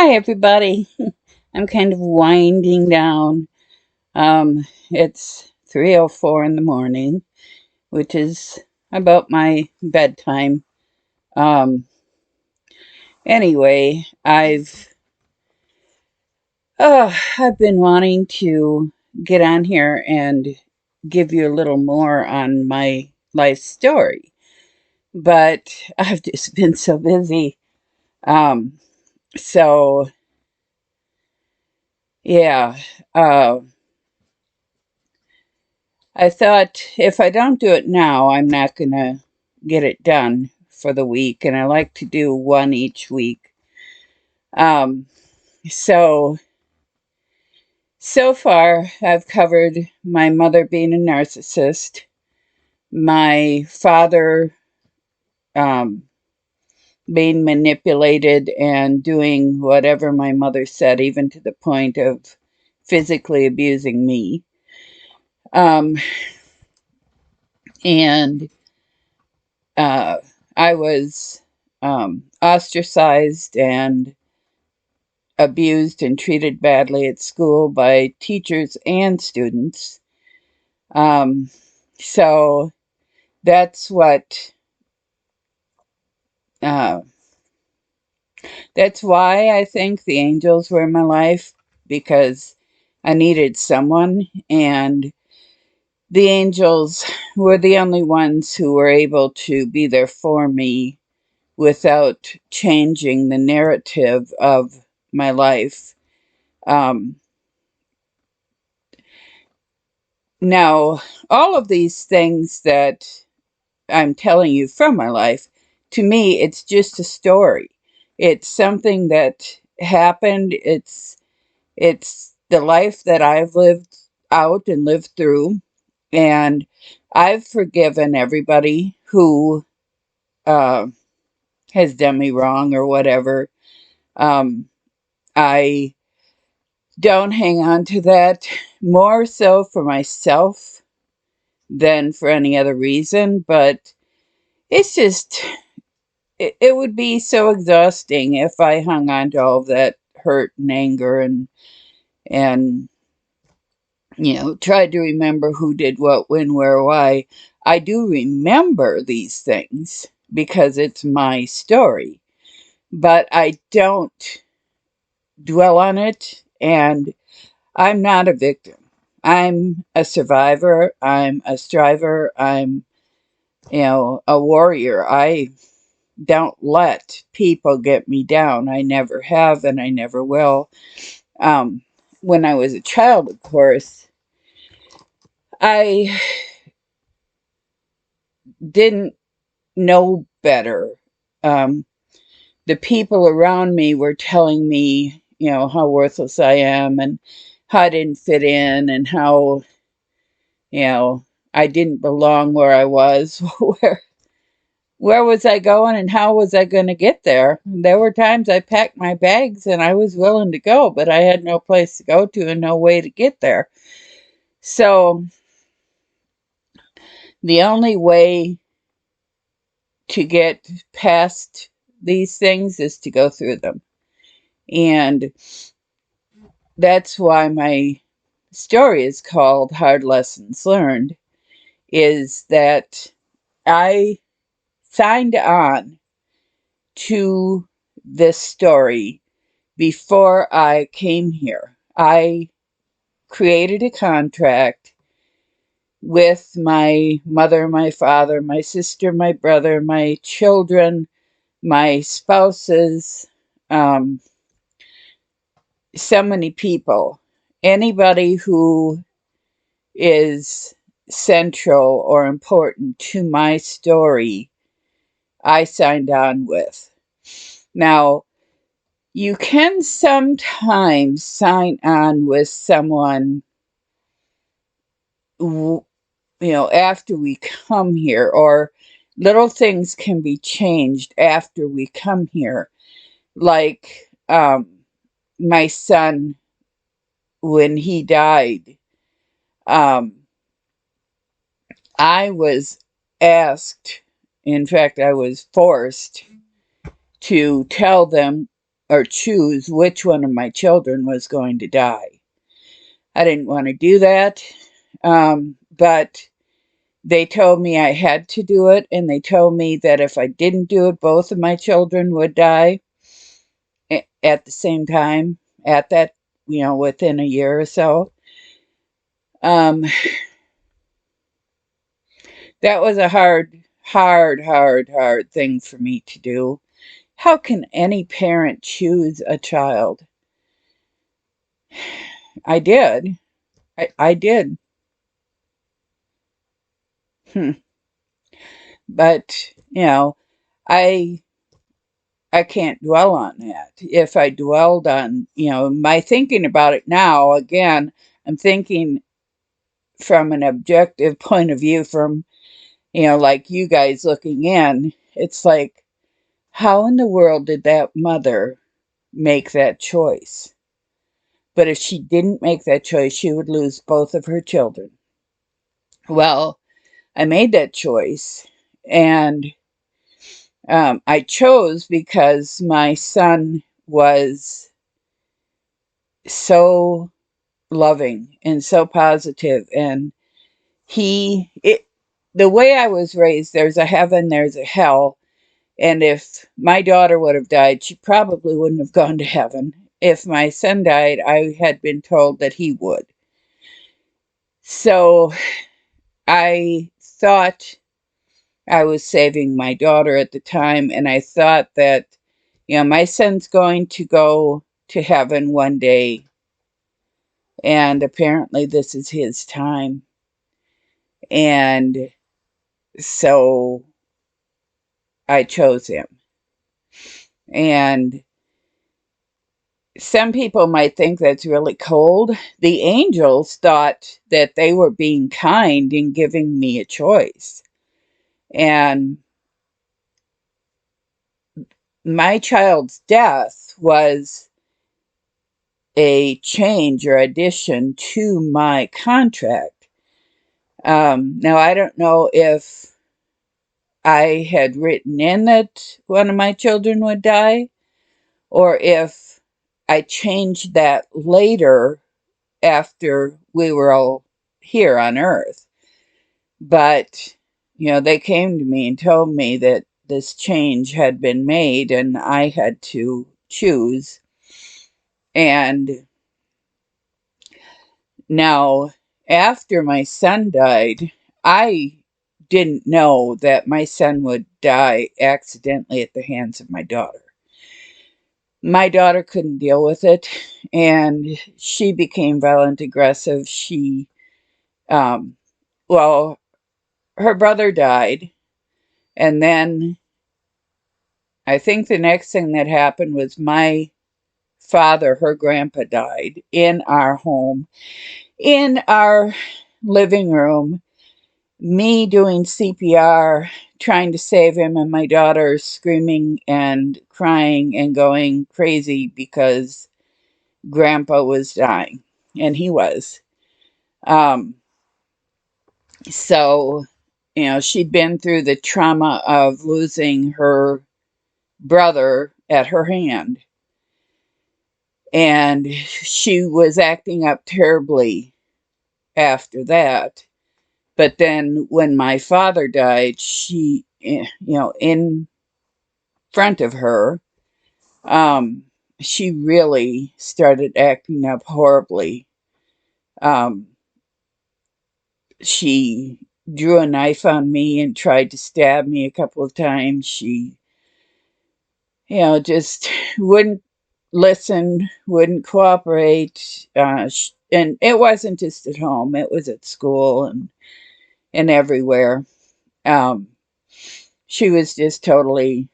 Hi, everybody. I'm kind of winding down. It's 3:04 in the morning, which is about my bedtime. Um, anyway, I've been wanting to get on here and give you a little more on my life story, but I've just been so busy. Um, so yeah. Uh, I thought if I don't do it now, I'm not going to get it done for the week. And I like to do one each week. Um, so, so far, I've covered my mother being a narcissist, my father um, being manipulated and doing whatever my mother said, even to the point of physically abusing me. Um, and uh, I was ostracized and abused and treated badly at school by teachers and students. Um, so that's what uh, that's why I think the angels were in my life, because I needed someone, and the angels were the only ones who were able to be there for me without changing the narrative of my life. Um, Now, all of these things that I'm telling you from my life, to me, it's just a story. It's something that happened. It's the life that I've lived out and lived through, and I've forgiven everybody who uh, has done me wrong or whatever. Um, I don't hang on to that, more so for myself than for any other reason, but it's just, it would be so exhausting if I hung on to all of that hurt and anger and tried to remember who did what, when, where, why. I do remember these things because it's my story, but I don't dwell on it, and I'm not a victim. I'm a survivor. I'm a striver. I'm, a warrior. I don't let people get me down. I never have, and I never will. Um, when I was a child, of course, I didn't know better. Um, the people around me were telling me, how worthless I am and how I didn't fit in and how, you know, I didn't belong where I was. Where was I going and how was I going to get there? There were times I packed my bags and I was willing to go, but I had no place to go to and no way to get there. So the only way to get past these things is to go through them. And that's why my story is called Hard Lessons Learned, is that I signed on to this story before I came here. I created a contract with my mother, my father, my sister, my brother, my children, my spouses, um, so many people. Anybody who is central or important to my story, I signed on with. Now, you can sometimes sign on with someone, after we come here, or little things can be changed after we come here. Like my son, when he died, um, I was asked, in fact, I was forced to tell them or choose which one of my children was going to die. I didn't want to do that, but they told me I had to do it, and they told me that if I didn't do it, both of my children would die at the same time, at that, within a year or so. Um, that was a hard thing for me to do. How can any parent choose a child? I did. I did. Hmm. But, I I can't dwell on that. If I dwelled on, my thinking about it now, again, I'm thinking from an objective point of view, from, like you guys looking in. It's like, how in the world did that mother make that choice? But if she didn't make that choice, she would lose both of her children. Well, I made that choice, and I chose because my son was so loving and so positive, and the way I was raised, there's a heaven, there's a hell, and if my daughter would have died, she probably wouldn't have gone to heaven. If my son died, I had been told that he would. So I thought I was saving my daughter at the time, and I thought that, my son's going to go to heaven one day, and apparently this is his time. And so I chose him. And some people might think that's really cold. The angels thought that they were being kind in giving me a choice. And my child's death was a change or addition to my contract. Now, I don't know if I had written in that one of my children would die, or if I changed that later after we were all here on Earth. But, they came to me and told me that this change had been made and I had to choose. And now, after my son died, I didn't know that my son would die accidentally at the hands of my daughter. My daughter couldn't deal with it, and she became violent, aggressive. Um, well, her brother died, and then I think the next thing that happened was my father, her grandpa, died in our home, in our living room. Me doing CPR, trying to save him, and my daughter screaming and crying and going crazy because grandpa was dying, and he was. Um, so, she'd been through the trauma of losing her brother at her hand, and she was acting up terribly after that. But then when my father died, she, in front of her, she really started acting up horribly. Um, she drew a knife on me and tried to stab me a couple of times. She, just wouldn't listen, wouldn't cooperate. And it wasn't just at home, it was at school and everywhere. Um, she was just totally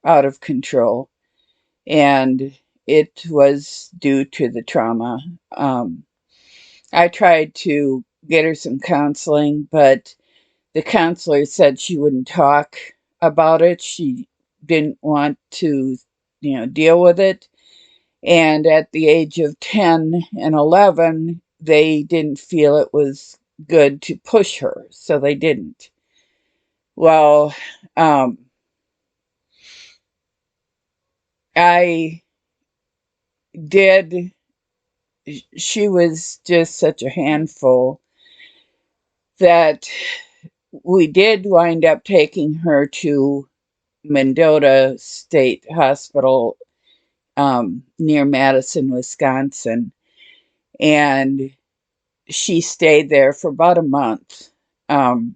out of control. And it was due to the trauma. I tried to get her some counseling, but the counselor said she wouldn't talk about it. She didn't want to, deal with it. And at the age of 10 and 11, they didn't feel it was good to push her, so they didn't. Well, I did, she was just such a handful that we did wind up taking her to Mendota State Hospital, near Madison, Wisconsin. And she stayed there for about a month. Um,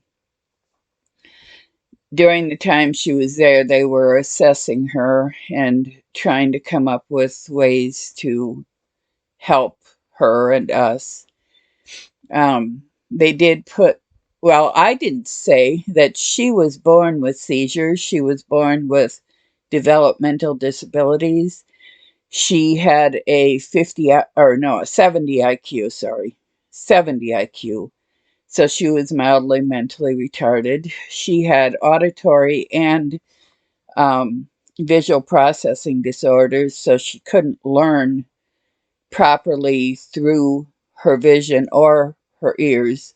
during the time she was there, they were assessing her and trying to come up with ways to help her and us. They did put, well, I didn't say that she was born with seizures. She was born with developmental disabilities. She had a 50, or no, a 70 IQ, sorry, 70 IQ. So she was mildly mentally retarded. She had auditory and visual processing disorders, so she couldn't learn properly through her vision or her ears.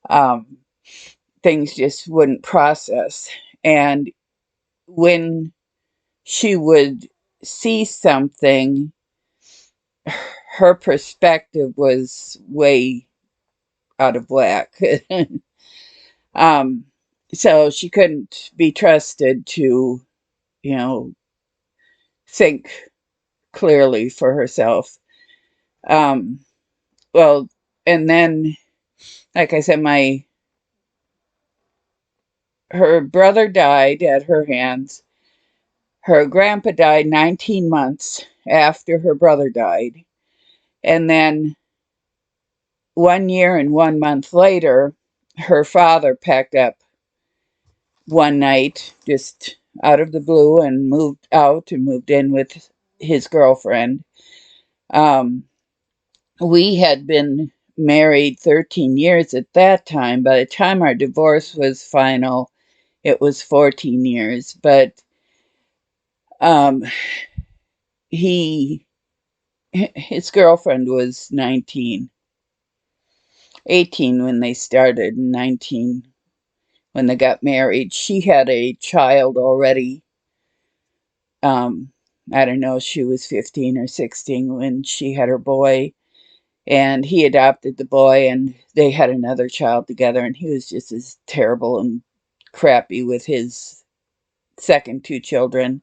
Um, Things just wouldn't process. And when she would see something, her perspective was way out of whack. um, so she couldn't be trusted to, you know, think clearly for herself. Um, well, and then, like I said, her brother died at her hands. Her grandpa died 19 months after her brother died. And then 1 year and 1 month later, her father packed up one night, just out of the blue, and moved out and moved in with his girlfriend. Um, we had been married 13 years at that time. By the time our divorce was final, it was 14 years. But um, he, his girlfriend was 19, 18 when they started, and 19 when they got married. She had a child already. I don't know, she was 15 or 16 when she had her boy, and he adopted the boy, and they had another child together, and he was just as terrible and crappy with his second two children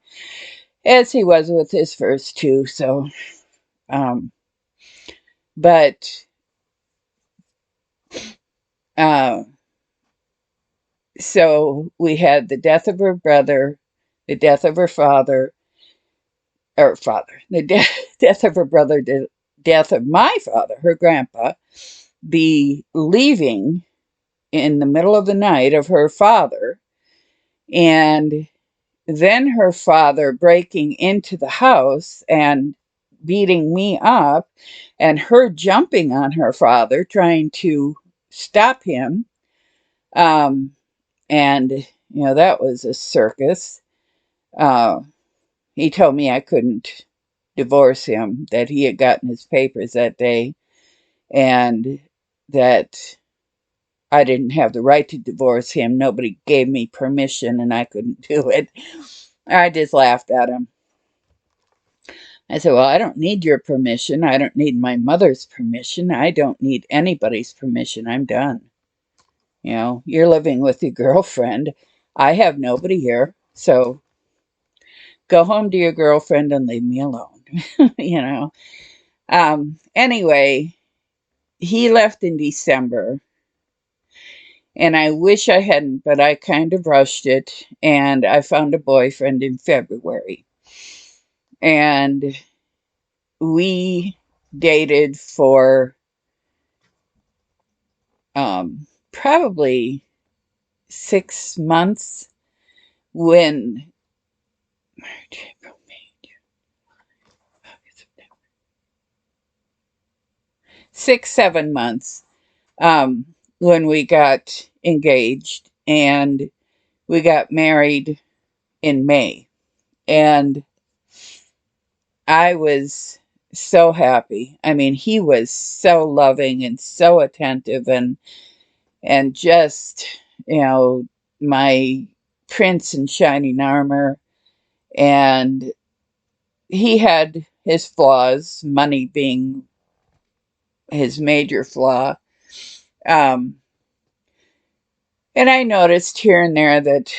as he was with his first two. So, um, but uh, so we had the death of her brother, the death of her father, or father, the death of her brother, the death of my father, her grandpa, the leaving in the middle of the night of her father, and then her father breaking into the house and beating me up, and her jumping on her father, trying to stop him. Um, and, that was a circus. Uh, he told me I couldn't divorce him, that he had gotten his papers that day, and that I didn't have the right to divorce him. Nobody gave me permission and I couldn't do it. I just laughed at him. I said, well, I don't need your permission. I don't need my mother's permission. I don't need anybody's permission. I'm done. You're living with your girlfriend. I have nobody here. So go home to your girlfriend and leave me alone. you know. Anyway, he left in December. And I wish I hadn't, but I kind of rushed it. And I found a boyfriend in February. And we dated for probably 6 months. When 6, 7 months, when we got engaged, and we got married in May. And I was so happy. I mean, he was so loving and so attentive, and just, my prince in shining armor. And he had his flaws, money being his major flaw. Um, and I noticed here and there that,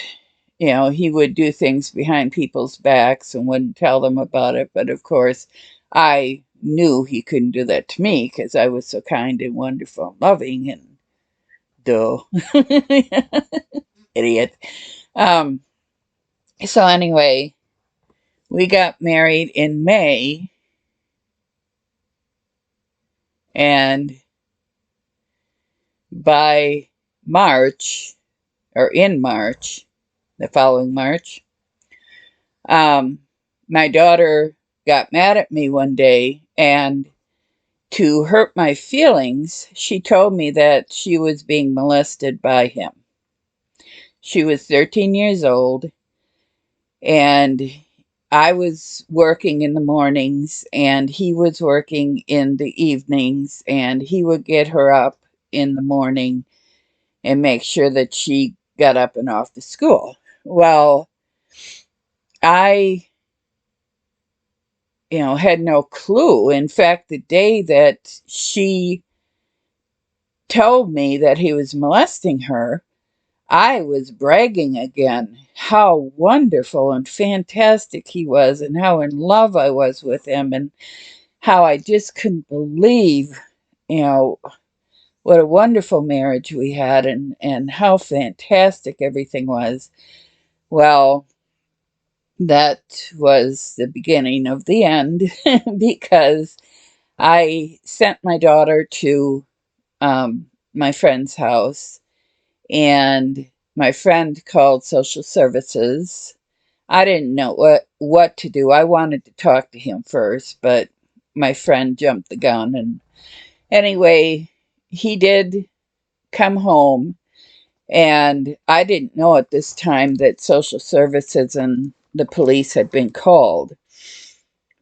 he would do things behind people's backs and wouldn't tell them about it. But of course, I knew he couldn't do that to me because I was so kind and wonderful and loving and duh. Idiot. Um, so anyway, we got married in May, and by March, or in March, the following March, um, my daughter got mad at me one day, and to hurt my feelings, she told me that she was being molested by him. She was 13 years old, and I was working in the mornings, and he was working in the evenings, and he would get her up in the morning and make sure that she got up and off to school. Well, I, had no clue. In fact, the day that she told me that he was molesting her, I was bragging again how wonderful and fantastic he was and how in love I was with him and how I just couldn't believe, you know, what a wonderful marriage we had and how fantastic everything was. Well, that was the beginning of the end because I sent my daughter to my friend's house, and my friend called social services. I didn't know what to do. I wanted to talk to him first, but my friend jumped the gun. And anyway, he did come home, and I didn't know at this time that social services and the police had been called.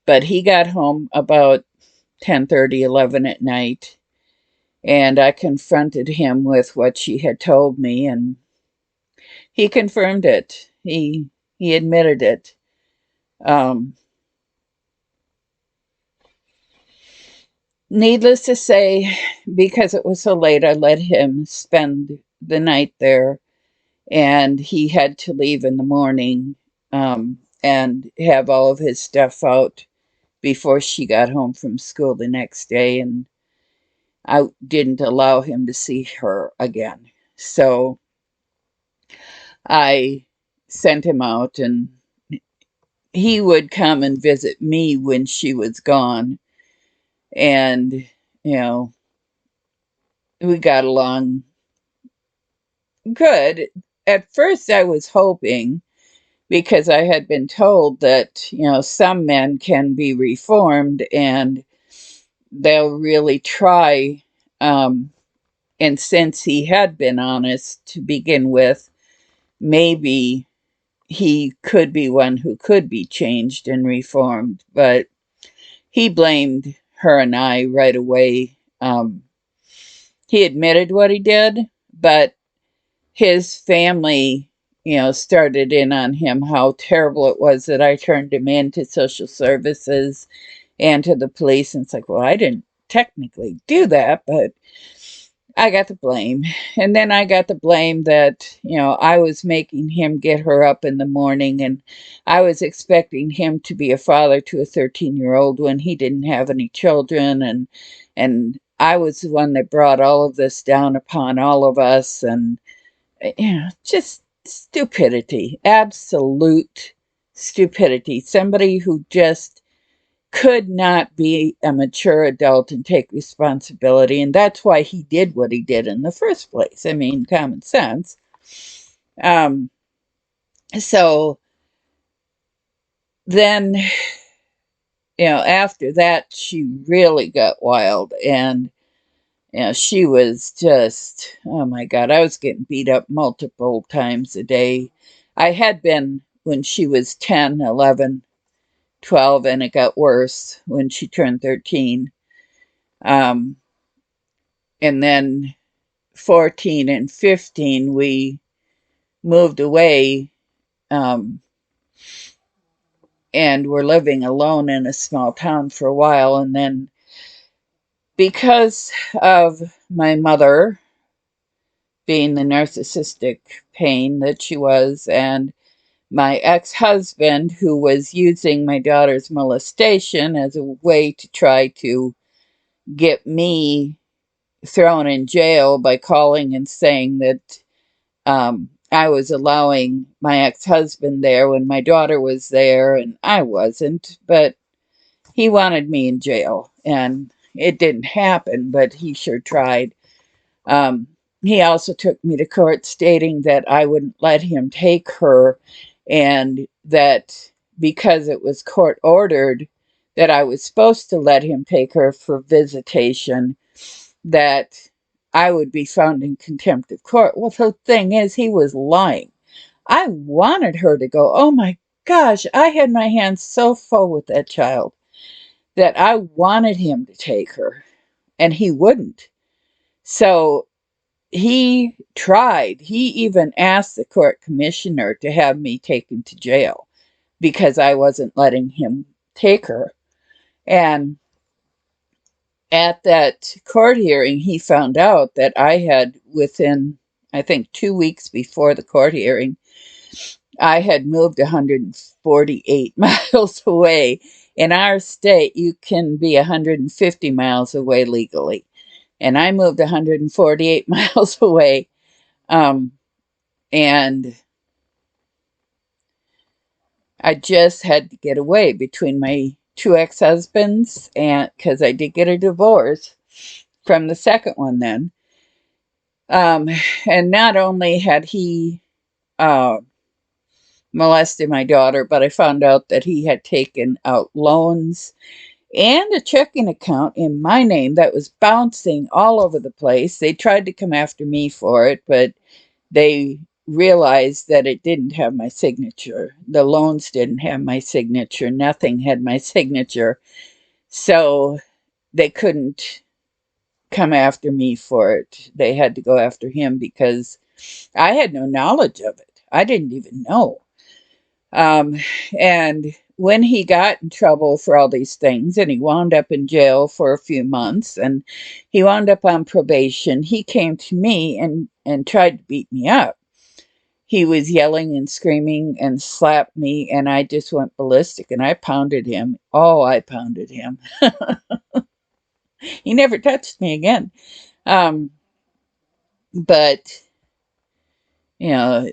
But he got home about 10:30, 11 at night, and I confronted him with what she had told me, and he confirmed it. He admitted it. Um, Needless to say, because it was so late, I let him spend the night there, and he had to leave in the morning and have all of his stuff out before she got home from school the next day, and I didn't allow him to see her again. So I sent him out, and he would come and visit me when she was gone. And, we got along good. At first, I was hoping, because I had been told that, some men can be reformed and they'll really try. And since he had been honest to begin with, maybe he could be one who could be changed and reformed. But he blamed her and I right away. He admitted what he did, but his family, started in on him how terrible it was that I turned him in to social services and to the police. And it's like, well, I didn't technically do that, but I got the blame. And then I got the blame that, I was making him get her up in the morning, and I was expecting him to be a father to a 13-year-old when he didn't have any children. And I was the one that brought all of this down upon all of us. And, just stupidity, absolute stupidity. Somebody who just could not be a mature adult and take responsibility. And that's why he did what he did in the first place. I mean, common sense. Um, so then, after that, she really got wild. And, she was just, oh my God, I was getting beat up multiple times a day. I had been when she was 10, 11, 12, and it got worse when she turned 13. Um, and then 14 and 15, we moved away. Um, and were living alone in a small town for a while. And then, because of my mother being the narcissistic pain that she was, and my ex-husband, who was using my daughter's molestation as a way to try to get me thrown in jail by calling and saying that I was allowing my ex-husband there when my daughter was there and I wasn't, but he wanted me in jail, and it didn't happen, but he sure tried. Um, he also took me to court stating that I wouldn't let him take her, and that because it was court ordered that I was supposed to let him take her for visitation, that I would be found in contempt of court. Well, the thing is, he was lying. I wanted her to go. Oh my gosh, I had my hands so full with that child that I wanted him to take her, and he wouldn't. So he tried. He even asked the court commissioner to have me taken to jail because I wasn't letting him take her. And at that court hearing, he found out that I had, within, I think, 2 weeks before the court hearing, I had moved 148 miles away. In our state, you can be 150 miles away legally. And I moved 148 miles away. And I just had to get away between my two ex-husbands, and because I did get a divorce from the second one then. Um, and not only had he uh, molested my daughter, but I found out that he had taken out loans and a checking account in my name that was bouncing all over the place. They tried to come after me for it, but they realized that it didn't have my signature. The loans didn't have my signature. Nothing had my signature. So they couldn't come after me for it. They had to go after him because I had no knowledge of it. I didn't even know. Um, and when he got in trouble for all these things, and he wound up in jail for a few months, and he wound up on probation, he came to me and tried to beat me up. He was yelling and screaming and slapped me, and I just went ballistic, and I pounded him. Oh, I pounded him. He never touched me again. Um, but, you know,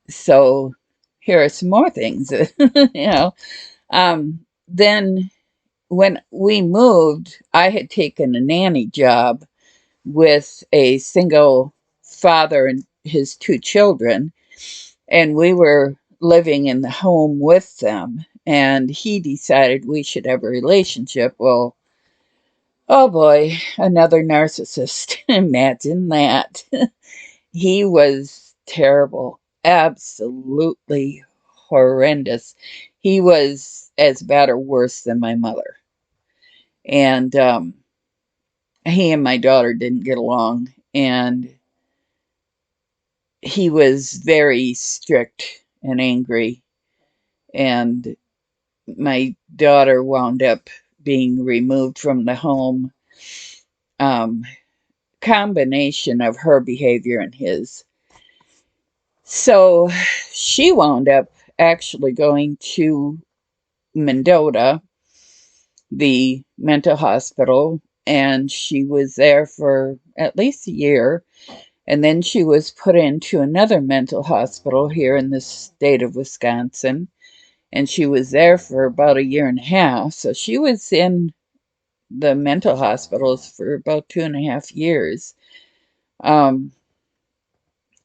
so here are some more things, you know. Then when we moved, I had taken a nanny job with a single father and his two children, and we were living in the home with them. And he decided we should have a relationship. Well, oh boy, another narcissist. Imagine that. He was terrible, absolutely horrendous. He was as bad or worse than my mother. And he and my daughter didn't get along. And he was very strict and angry. And my daughter wound up being removed from the home. Um, Combination of her behavior and his. So she wound up actually going to Mendota, the mental hospital, and she was there for at least a year. And then she was put into another mental hospital here in the state of Wisconsin. And she was there for about a year and a half. So she was in the mental hospitals for about 2.5 years. Um,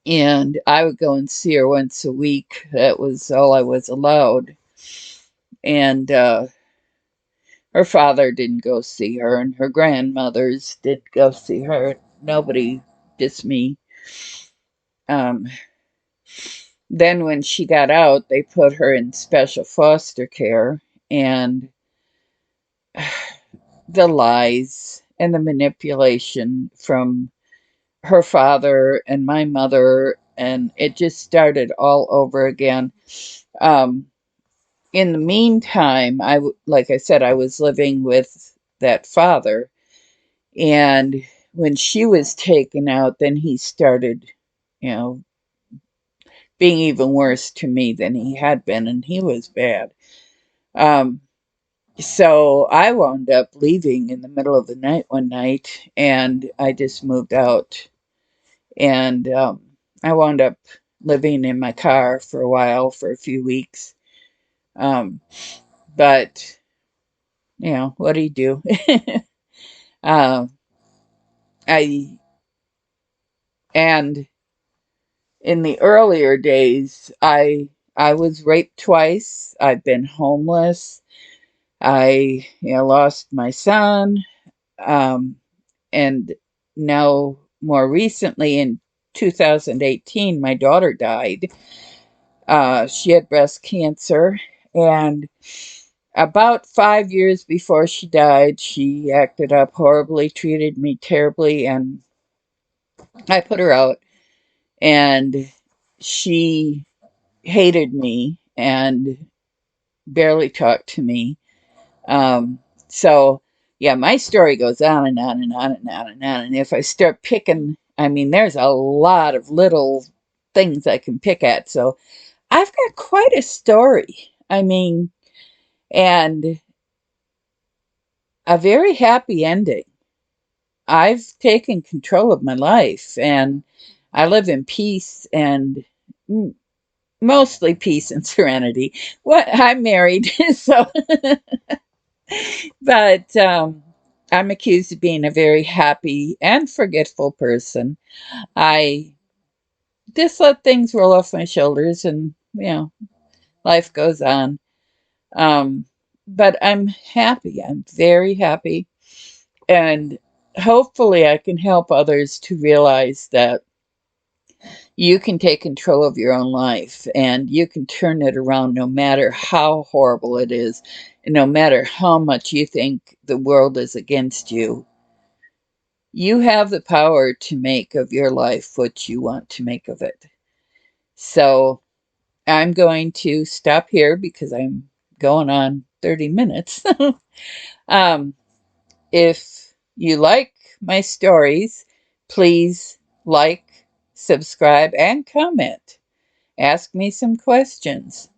and I would go and see her once a week. That was all I was allowed. And her father didn't go see her, and her grandmothers did go see her. Nobody, just me. Um, then when she got out, they put her in special foster care, and the lies and the manipulation from her father and my mother, and it just started all over again. Um, in the meantime, like I said, I was living with that father, and when she was taken out, then he started, you know, being even worse to me than he had been, and he was bad. Um, so I wound up leaving in the middle of the night one night, and I just moved out, and I wound up living in my car for a while, for a few weeks. Um, but what do you do? uh, I and in the earlier days, I was raped twice. I've been homeless. I lost my son, um, and now more recently in 2018, my daughter died. She had breast cancer, and about 5 years before she died, she acted up horribly, treated me terribly, and I put her out. And she hated me and barely talked to me. Um, so, yeah, my story goes on and on and on and on and on. And if I start picking, I mean, there's a lot of little things I can pick at. So I've got quite a story. I mean, and a very happy ending. I've taken control of my life, and I live in peace and mostly peace and serenity. What I'm married, so but I'm accused of being a very happy and forgetful person. I just let things roll off my shoulders, and life goes on. Um, but I'm happy. I'm very happy, and hopefully, I can help others to realize that you can take control of your own life and you can turn it around no matter how horrible it is, and no matter how much you think the world is against you. You have the power to make of your life what you want to make of it. So I'm going to stop here because I'm going on 30 minutes. um, if you like my stories, please like, subscribe, and comment. Ask me some questions.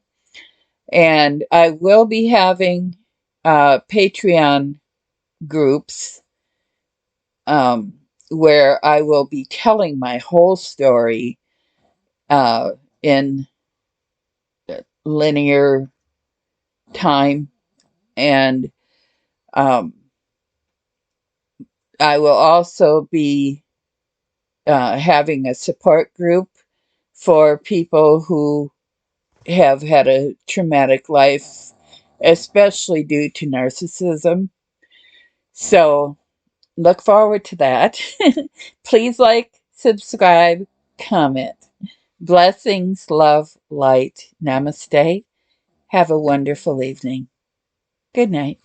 And I will be having Patreon groups um, where I will be telling my whole story uh, in linear time. And um, I will also be having a support group for people who have had a traumatic life, especially due to narcissism. So look forward to that. Please like, subscribe, comment. Blessings, love, light. Namaste. Have a wonderful evening. Good night.